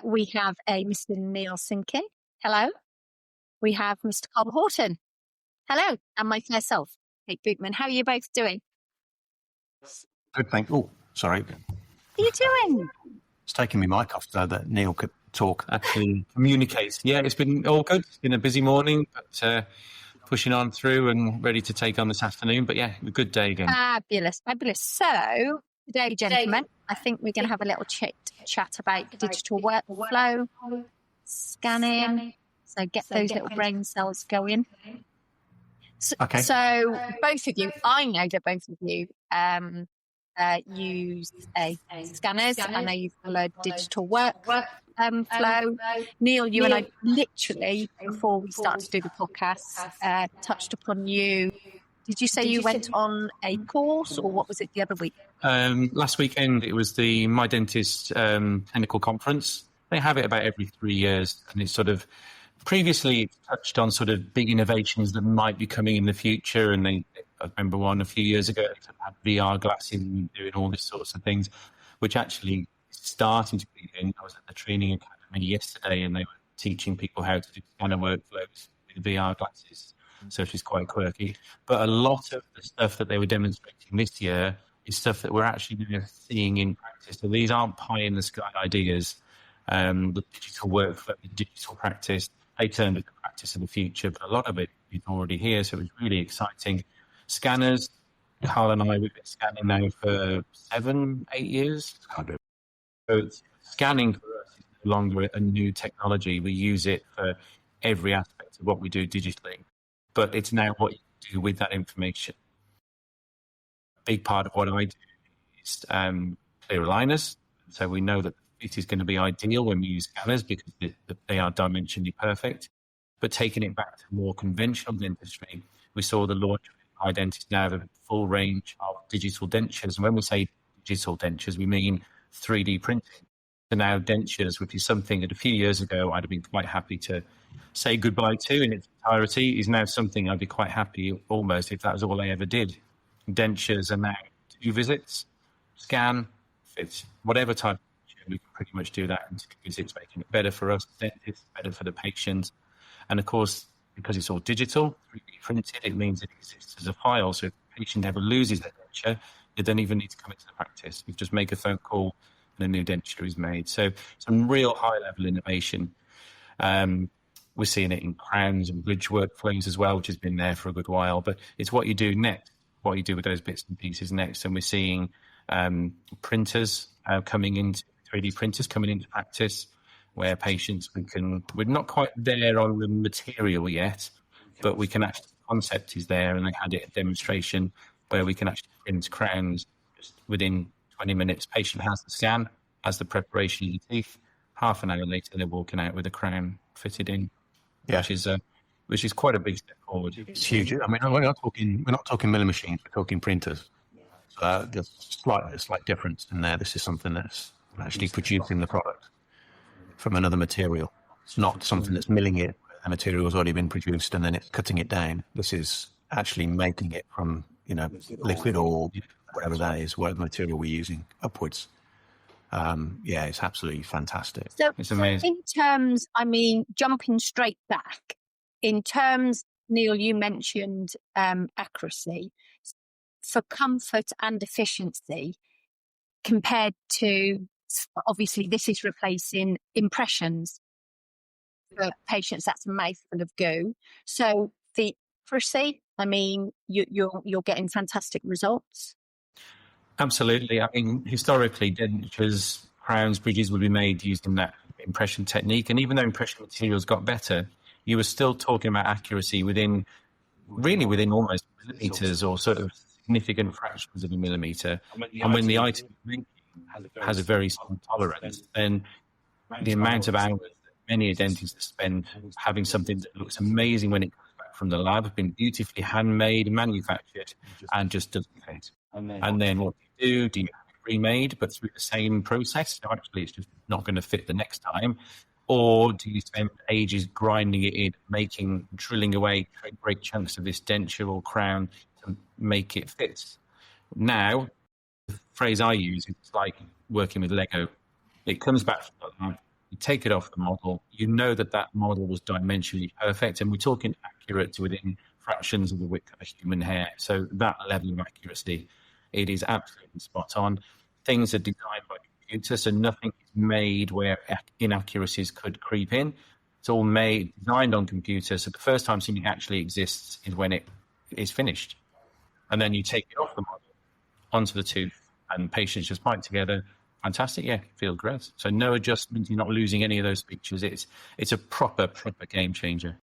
We have a Mr. Neil Simkin. Hello. We have Mr. Carl Horton. Hello. And my fair self, Kate Bootman. How are you both doing? Good, thank you. Oh, sorry. What are you doing? It's taking me mic off so that Neil could talk, actually communicate. Yeah, it's been all good. It's been a busy morning, but pushing on through and ready to take on this afternoon. But yeah, a good day again. Fabulous, fabulous. So today, gentlemen, I think we're going to have a little chat about digital workflow, scanning. So get those little brain cells going. So, Okay. So both of you, I know that both of you use scanners. I know you've followed digital workflow. Neil, you and I literally, before we started to do the podcast, touched upon you. Did you say you went on a course, or what was it the other week? Last weekend, it was the My Dentist Clinical Conference. They have it about every 3 years, and it's sort of previously touched on sort of big innovations that might be coming in the future. And I remember one a few years ago, had VR glasses and doing all these sorts of things, which actually is starting to be doing. I was at the training academy yesterday, and they were teaching people how to do scanner workflows with VR glasses. So she's quite quirky. But a lot of the stuff that they were demonstrating this year is stuff that we're actually seeing in practice. So these aren't pie-in-the-sky ideas. The digital workflow, the digital practice, they turned to the practice of the future, but a lot of it is already here. So it was really exciting. Scanners, Carl and I, we've been scanning now for 7-8 years. So scanning for us is no longer a new technology. We use it for every aspect of what we do digitally. But it's now what you do with that information. A big part of what I do is clear aligners. So we know that the fit is going to be ideal when we use scanners because they are dimensionally perfect. But taking it back to more conventional dentistry, we saw the launch of iDentist now have a full range of digital dentures. And when we say digital dentures, we mean 3D printing. So now dentures, which is something that a few years ago I'd have been quite happy to say goodbye to in its entirety, is now something I'd be quite happy almost if that was all I ever did. Dentures are now 2 visits, scan, fit, whatever type of denture, we can pretty much do that in 2 visits, making it better for us, dentists, better for the patients. And of course, because it's all digital, 3D printed, it means it exists as a file. So if the patient ever loses their denture, they don't even need to come into the practice. You just make a phone call and a new denture is made. So some real high-level innovation. We're seeing it in crowns and bridge workflows as well, which has been there for a good while. But it's what you do next, what you do with those bits and pieces next. And we're seeing printers coming into 3D printers coming into practice, where patients we're not quite there on the material yet, but we can actually, the concept is there, and they had it a demonstration where we can actually print crowns just within 20 minutes. Patient has the scan, has the preparation of the teeth. Half an hour later, they're walking out with a crown fitted in. Yeah, which is quite a big step forward. It's huge. I mean, we're not talking milling machines. We're talking printers. So there's a slight difference in there. This is something that's actually producing the product from another material. It's not something that's milling it. The material has already been produced and then it's cutting it down. This is actually making it from liquid or whatever that is, whatever material we're using upwards. Yeah, it's absolutely fantastic. So It's amazing. in terms, jumping straight back, in terms, Neil, you mentioned accuracy. For comfort and efficiency, compared to, obviously, this is replacing impressions. For patients, that's a mouthful of goo. So the accuracy, you're getting fantastic results. Absolutely. I mean, historically, dentures, crowns, bridges would be made using that impression technique. And even though impression materials got better, you were still talking about accuracy within almost millimeters or sort of significant fractions of a millimeter. And when the item has a very small tolerance, then the amount of hours that many a dentist spend having something that looks amazing when it comes back from the lab, been beautifully handmade, manufactured, and just doesn't fit. And then what do you have it remade, but through the same process? So actually, it's just not going to fit the next time. Or do you spend ages grinding it in, drilling away great chunks of this denture or crown to make it fit? Now, the phrase I use is like working with Lego. It comes back from the lab, You take it off the model, you know that that model was dimensionally perfect, and we're talking accurate to within fractions of the width of a human hair. So that level of accuracy, it is absolutely spot on. Things are designed by computer, so nothing is made where inaccuracies could creep in. It's all designed on computer. So the first time something actually exists is when it is finished. And then you take it off the model onto the tooth, and patients just bite together. Fantastic, yeah, feel great. So no adjustments, you're not losing any of those features. It's a proper game changer.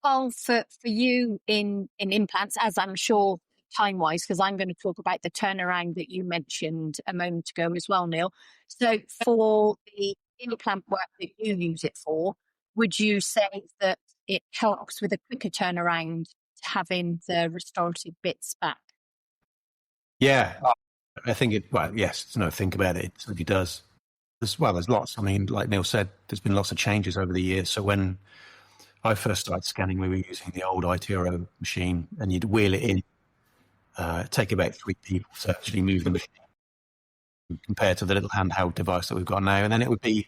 Well, for you in implants, as I'm sure time-wise, because I'm going to talk about the turnaround that you mentioned a moment ago as well, Neil. So for the implant work that you use it for, would you say that it helps with a quicker turnaround to having the restorative bits back? Yeah, I think yes, think about it. It certainly does. As well, there's lots. I mean, like Neil said, there's been lots of changes over the years. So when I first started scanning, we were using the old ITRO machine, and you'd wheel it in. Take about 3 people to actually move the machine compared to the little handheld device that we've got now. And then it would be,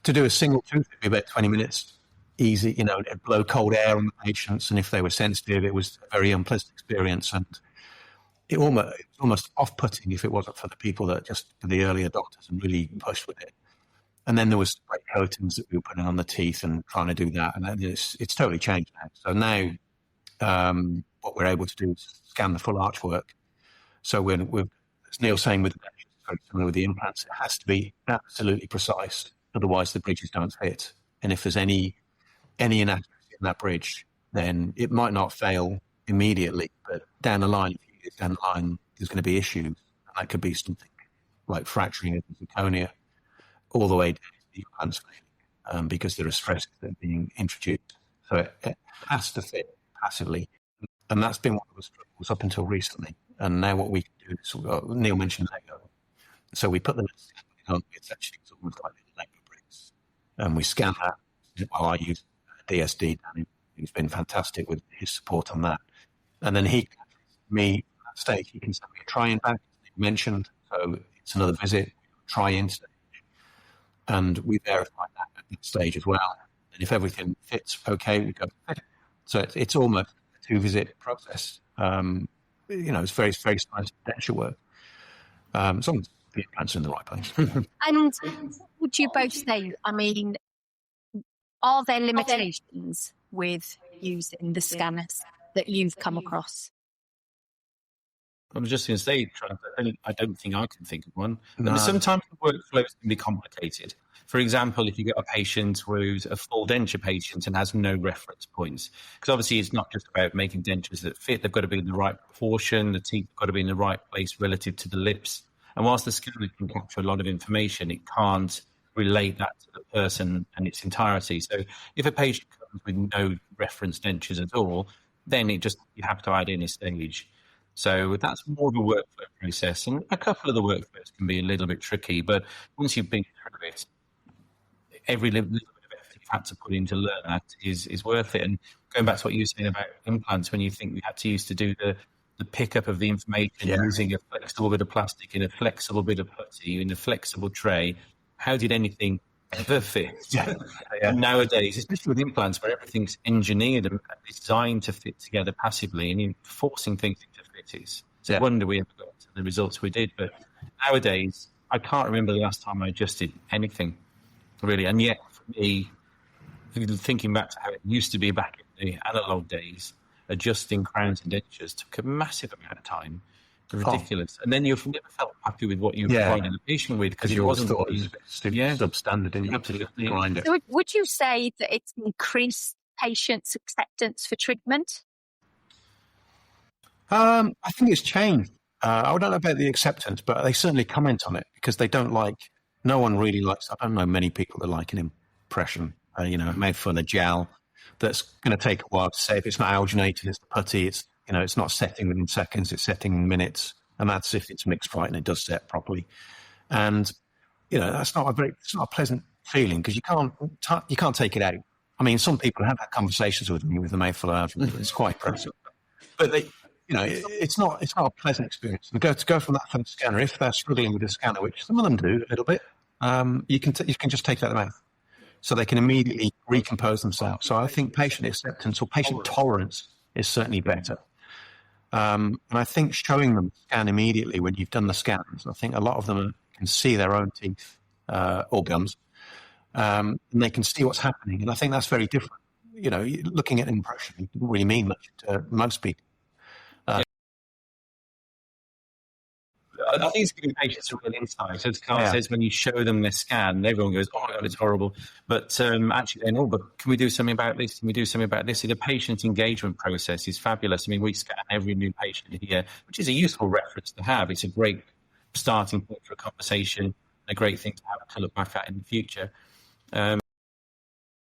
to do a single tooth, it'd be about 20 minutes. Easy, it'd blow cold air on the patients, and if they were sensitive, it was a very unpleasant experience, and it was almost off-putting if it wasn't for the people that just were the early adopters and really pushed with it. And then there was spray coatings that we were putting on the teeth and trying to do that, and it's totally changed now. So now what we're able to do is scan the full archwork. So we're as Neil's saying, with the implants, it has to be absolutely precise, otherwise the bridges don't fit. And if there's any inaccuracy in that bridge, then it might not fail immediately, but down the line, there's going to be issues. And that could be something like fracturing of the zirconia all the way down to the implants failing, because there are stresses that are being introduced. So it has to fit passively. And that's been one of the struggles up until recently. And now what we can do is, Neil mentioned Lego. So we put the on, it's almost like Lego bricks. And we scan that. Well, I use DSD, Danny, who's been fantastic with his support on that. And then he stage, he can send me a try-in back, as you mentioned. So it's another visit, try-in stage. And we verify that at that stage as well. And if everything fits okay, we go. So it's almost a 2-visit process. It's very, very nice denture work. As long as the implants are in the right place. And would you both say, I mean, are there limitations with using the scanners that you've come across? I was just going to say, I don't think I can think of one. No. And sometimes the workflows can be complicated. For example, if you get a patient who's a full denture patient and has no reference points, because obviously it's not just about making dentures that fit, they've got to be in the right proportion, the teeth have got to be in the right place relative to the lips. And whilst the scanner can capture a lot of information, it can't relate that to the person and its entirety. So if a patient comes with no reference dentures at all, then you have to add in a stage. So that's more of a workflow process. And a couple of the workflows can be a little bit tricky, but once you've been through it, every little bit of effort you've had to put in to learn that is worth it. And going back to what you were saying about implants, when you think we had to do the pickup of the information using a flexible bit of plastic in a flexible bit of putty in a flexible tray, how did anything ever fit? And nowadays, especially with implants where everything's engineered and designed to fit together passively, and you're forcing things into fit, it's a wonder we ever got to the results we did. But nowadays, I can't remember the last time I adjusted anything, really. And yet, for me, thinking back to how it used to be back in the analog days, adjusting crowns and dentures took a massive amount of time. Ridiculous. And then you've never felt happy with what you were providing the patient with because it wasn't thought it was substandard, and you have to grind it. So would you say that it's increased patients' acceptance for treatment? I think it's changed. I don't know about the acceptance, but they certainly comment on it because they don't like. No one really likes. I don't know many people that like an impression. Made from a gel that's going to take a while to say. If it's not alginated, it's the putty. It's not setting within seconds, it's setting in minutes. And that's if it's mixed right and it does set properly. And, that's not a pleasant feeling because you can't take it out. I mean, some people have had conversations with me with the made full of it's quite impressive. But it's not a pleasant experience. And to go from that for the scanner, if they're struggling with the scanner, which some of them do a little bit, you can just take that out, so they can immediately recompose themselves. So I think patient acceptance or patient tolerance is certainly better. And I think showing them the scan immediately when you've done the scans, I think a lot of them can see their own teeth or gums, and they can see what's happening. And I think that's very different. Looking at an impression doesn't really mean much to most people. I think it's giving patients a real insight. As Carl says, when you show them their scan, everyone goes, "Oh my God, it's horrible." But actually, then, but can we do something about this? Can we do something about this? The patient engagement process is fabulous. I mean, we scan every new patient here, which is a useful reference to have. It's a great starting point for a conversation, a great thing to have to look back at in the future.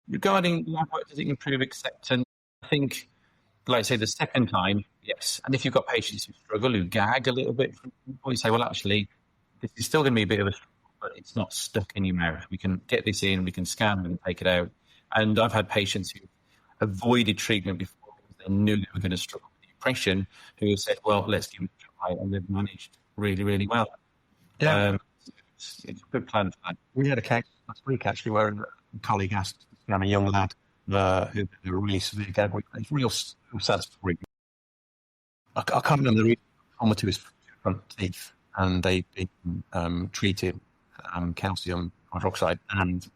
Regarding lab work, does it improve acceptance? I think, like I say, the second time, yes. And if you've got patients who struggle, who gag a little bit, you say, well, actually, this is still going to be a bit of a struggle, but it's not stuck in your mouth. We can get this in, we can scan, we can take it out. And I've had patients who avoided treatment before because they knew they were going to struggle with depression, who have said, well, let's give it a try, and they've managed really, really well. Yeah. It's a good plan for that. We had a case last week, actually, where a colleague asked to scan a young lad who had a really severe gag reflex. Real sad story. I can't remember the reason. On to his front teeth, and they treated calcium hydroxide, and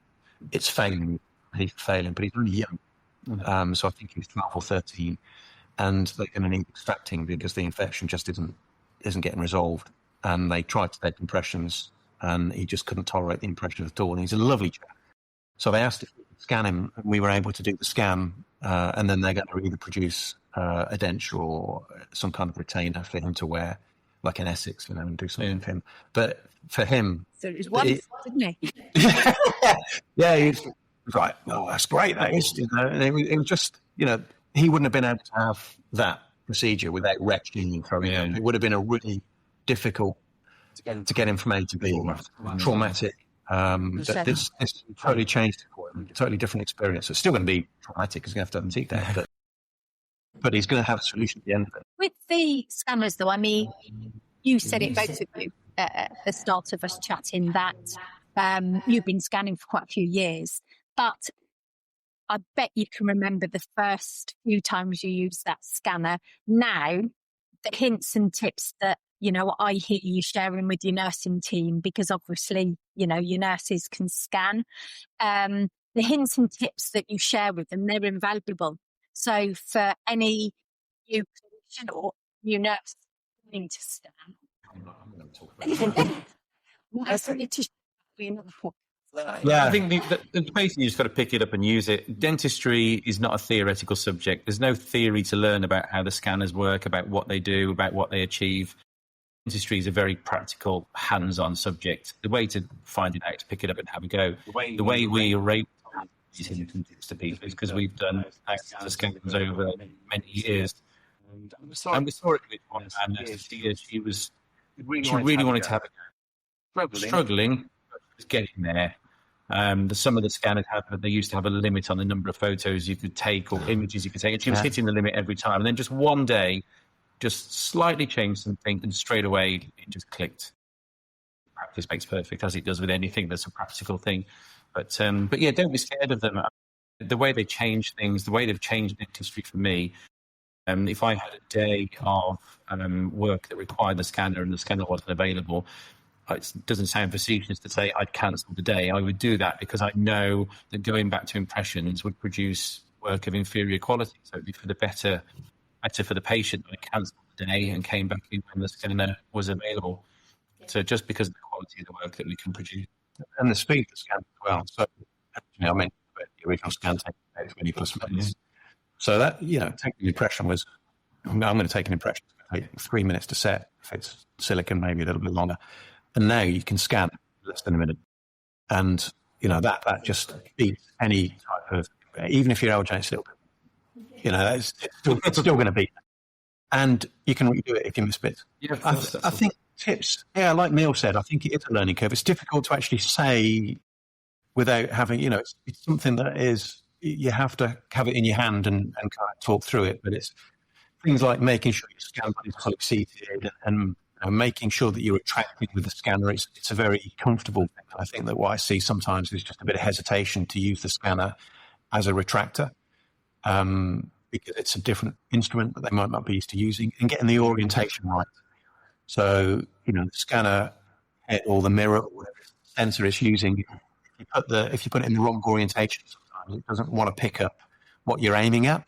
it's failing. He's failing, but he's really young. So I think he was 12 or 13, and they're going to need extracting because the infection just isn't getting resolved. And they tried to take impressions, and he just couldn't tolerate the impressions at all. And he's a lovely chap. So they asked if we could scan him, and we were able to do the scan, and then they're going to either produce a denture or some kind of retainer for him to wear, like an Essex, and do something for him. But for him... So it was wonderful, didn't he? Yeah, he was like, oh, that's great, that is. And it was just, he wouldn't have been able to have that procedure without retching and throwing up. It would have been a really difficult to get him from A to B, traumatic. This totally changed it for him. Totally different experience. It's still going to be traumatic because he's going to have to teeth out, but he's going to have a solution at the end of it. With the scanners, though, I mean, you said it both of you at the start of us chatting that you've been scanning for quite a few years, but I bet you can remember the first few times you used that scanner. Now, the hints and tips that I hear you sharing with your nursing team, because obviously, your nurses can scan. The hints and tips that you share with them, they're invaluable. So for any new clinician or new nurse wanting to scan, I think basically you just got to pick it up and use it. Dentistry is not a theoretical subject. There's no theory to learn about how the scanners work, about what they do, about what they achieve. Dentistry is a very practical, hands-on subject. The way to find it out is to pick it up and have a go. The way we rate these hints and tips to people is because we've done thousands of scans over many years. And we saw it with one nurse. She really wanted to have a go. Struggling, but was getting there. Some of the scanners they used to have a limit on the number of photos you could take or images you could take, and she was hitting the limit every time. And then just one day, just slightly changed something, and straight away it just clicked. Practice makes perfect, as it does with anything that's a practical thing. But yeah, don't be scared of them. The way they change things, the way they've changed dentistry for me. If I had a day of work that required the scanner and the scanner wasn't available, it doesn't sound facetious to say I'd cancel the day. I would do that because I know that going back to impressions would produce work of inferior quality. So it'd be for the better for the patient. I cancelled the day and came back in when the scanner was available. So just because of the quality of the work that we can produce. And the speed of the scan as well. So, I mean, the original scan takes about 20 plus minutes. So that, taking an impression was, I'm going to take an impression. It's going to take 3 minutes to set. If it's silicon, maybe a little bit longer. And now you can scan less than a minute. And, that just beats any type of, even if you're LJ still, it's still going to beat. And you can redo it if you miss bits. Yeah, I think tips, like Neil said, I think it is a learning curve. It's difficult to actually say without having, it's something that is, you have to have it in your hand and kind of talk through it. But it's things like making sure your scan buddy is fully seated and making sure that you're attracting with the scanner. It's a very comfortable thing. I think that what I see sometimes is just a bit of hesitation to use the scanner as a retractor, because it's a different instrument that they might not be used to using, and getting the orientation right. So, the scanner head or the mirror or whatever sensor it's using, if you put it in the wrong orientation, sometimes it doesn't want to pick up what you're aiming at.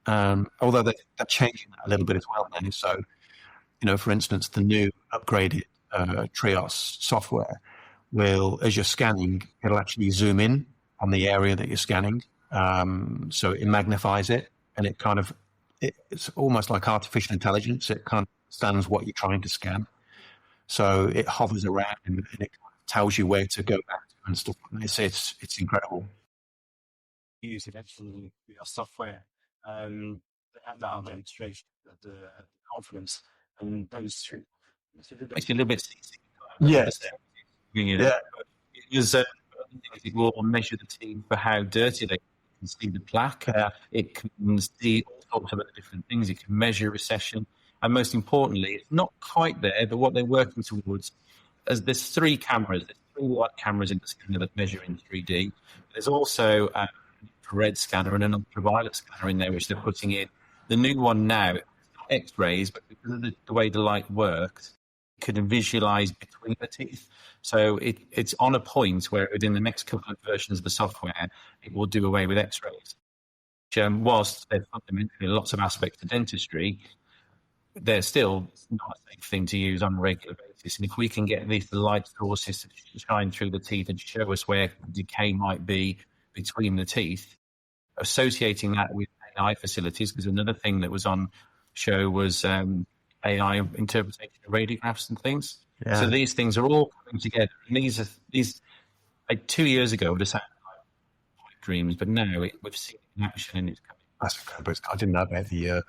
Although they're changing that a little bit as well now. So, for instance, the new upgraded Trios software will, as you're scanning, it'll actually zoom in on the area that you're scanning. So it magnifies it, and it's almost like artificial intelligence. It kind of understands what you're trying to scan. So it hovers around and it tells you where to go back to and stuff. It's incredible. Use eventually our software. They had that on demonstration at the conference, and those two. It's a little bit seasick. Yeah. It was. It will measure the teeth for how dirty they can see the plaque. It can see all sorts of other different things. It can measure recession, and most importantly, it's not quite there. But what they're working towards, as there's 3 cameras, there's 3 white cameras in the scanner that measure in 3D. There's also an infrared scanner and an ultraviolet scanner in there, which they're putting in. The new one now, X-rays, but because of the way the light works, it can visualize between the teeth. So it's on a point where within the next couple of versions of the software, it will do away with X-rays. Whilst they're fundamentally lots of aspects of dentistry, they're still not a safe thing to use on a regular basis. And if we can get the light sources to shine through the teeth and show us where decay might be between the teeth, associating that with AI facilities, because another thing that was on show was AI interpretation of radiographs and things. Yeah. So these things are all coming together. And these like 2 years ago would have sounded like dreams, but now we've seen it in action and it's coming. That's incredible. I didn't know about the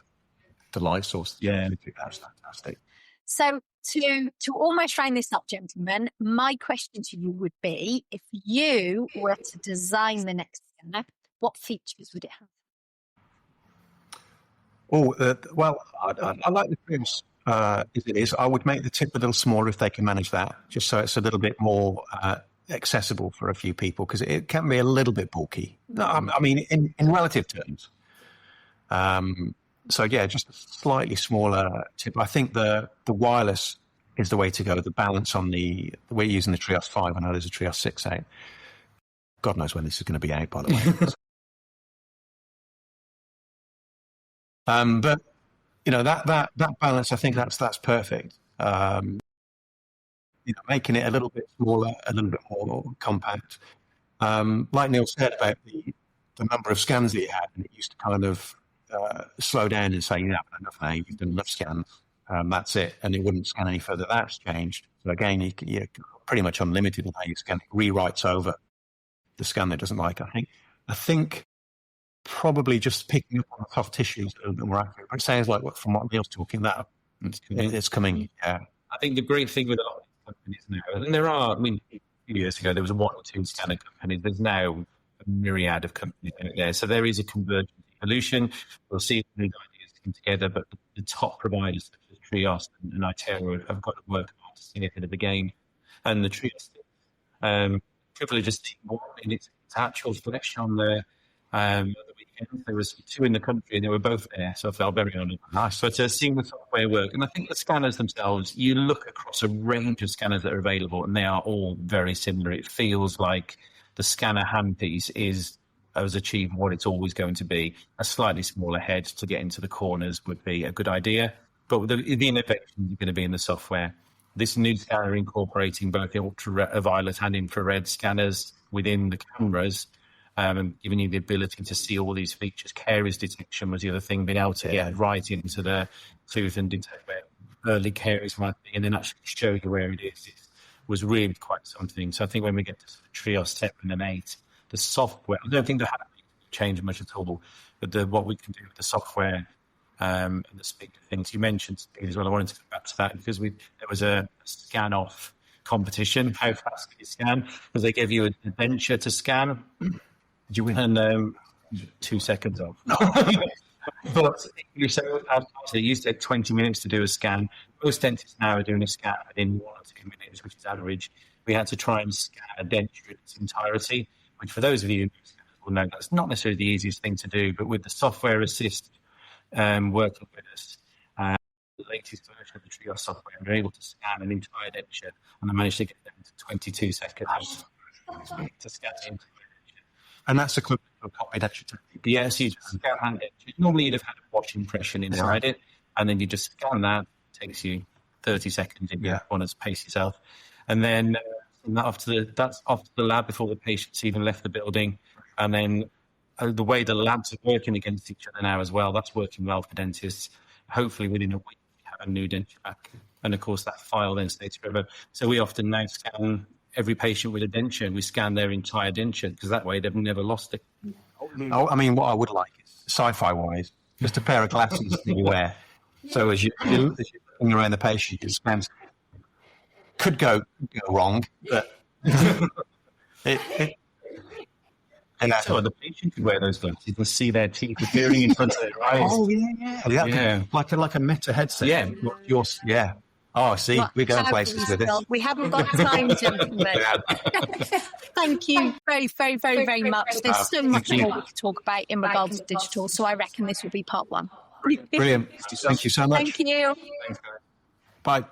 light source. Yeah, that's fantastic. So to almost round this up, gentlemen, my question to you would be: if you were to design the next scanner, what features would it have? Well, I like the Trios as it is. I would make the tip a little smaller if they can manage that, just so it's a little bit more accessible for a few people, because it can be a little bit bulky. No, I mean, in relative terms. So yeah, just a slightly smaller tip. I think the wireless is the way to go. The balance on we're using the Trios 5. I know there's a Trios 6 out. God knows when this is going to be out, by the way. But that balance, I think that's perfect. Making it a little bit smaller, a little bit more compact. Like Neil said about the number of scans that you had, and it used to kind of slow down and say, "I've enough now. You've done enough scans. That's it," and it wouldn't scan any further. That's changed. So again, you're pretty much unlimited in how you scan. It rewrites over the scan that doesn't like. I think. Probably just picking up on the soft tissues a little bit more accurate. But it sounds like from what Neil's talking, that it's coming. Yeah. I think the great thing with a lot of companies now, and there are, a few years ago, there was 1 or 2 scanner companies. There's now a myriad of companies out there. So there is a convergent evolution. We'll see these ideas come together, but the top providers such as Trios and Itero have got to work hard to stay ahead of the game. And the Trios privilege has seen more in its actual flesh on the weekend. There was 2 in the country and they were both there, so I felt very honoured. Nice. But seeing the software work, and I think the scanners themselves, you look across a range of scanners that are available and they are all very similar. It feels like the scanner handpiece has achieved what it's always going to be. A slightly smaller head to get into the corners would be a good idea, but the innovation is going to be in the software. This new scanner incorporating both the ultraviolet and infrared scanners within the cameras, giving you the ability to see all these features. Caries detection was the other thing, being able to get right into the tooth and detect where early caries might be, and then actually show you where it is. It was really quite something. So I think when we get to Trios 7 and 8, the software, I don't think the hardware changed much at all, but what we can do with the software and the speed of things. You mentioned speed as well. I wanted to go back to that because there was a scan-off competition. How fast can you scan? Because they gave you a denture to scan. Did you win? And 2 seconds off. But so it used to take 20 minutes to do a scan. Most dentists now are doing a scan within 1 or 2 minutes, which is average. We had to try and scan a denture in its entirety, which for those of you who know, that's not necessarily the easiest thing to do, but with the software assist working with us, the latest version of the Trios software, we're able to scan an entire denture, and I managed to get down to 22 seconds to scan the entire denture. And that's equivalent to a copy denture technique. Yes, you just scan hand denture. Normally you'd have had a wash impression inside it, and then you just scan that. It takes you 30 seconds if you want to pace yourself. And then that's off to the lab before the patient's even left the building. And then the way the labs are working against each other now as well, that's working well for dentists. Hopefully within a week, we have a new denture back. And of course, that file then stays forever. So we often now scan every patient with a denture, and we scan their entire denture, because that way they've never lost it. Oh, I mean, what I would like is, sci-fi wise, just a pair of glasses that you wear. So as you're looking around the patient, your scans could go wrong, but so the patient could wear those glasses and see their teeth appearing in front of their eyes. Oh yeah. Like a meta headset. Yeah. Oh, see, we're going places with this. We haven't got time, gentlemen. Thank you very, very, very, very much. There's so much more we could talk about in regards to digital, so I reckon this will be part 1. Brilliant. Thank you so much. Thank you. Thanks, guys. Bye.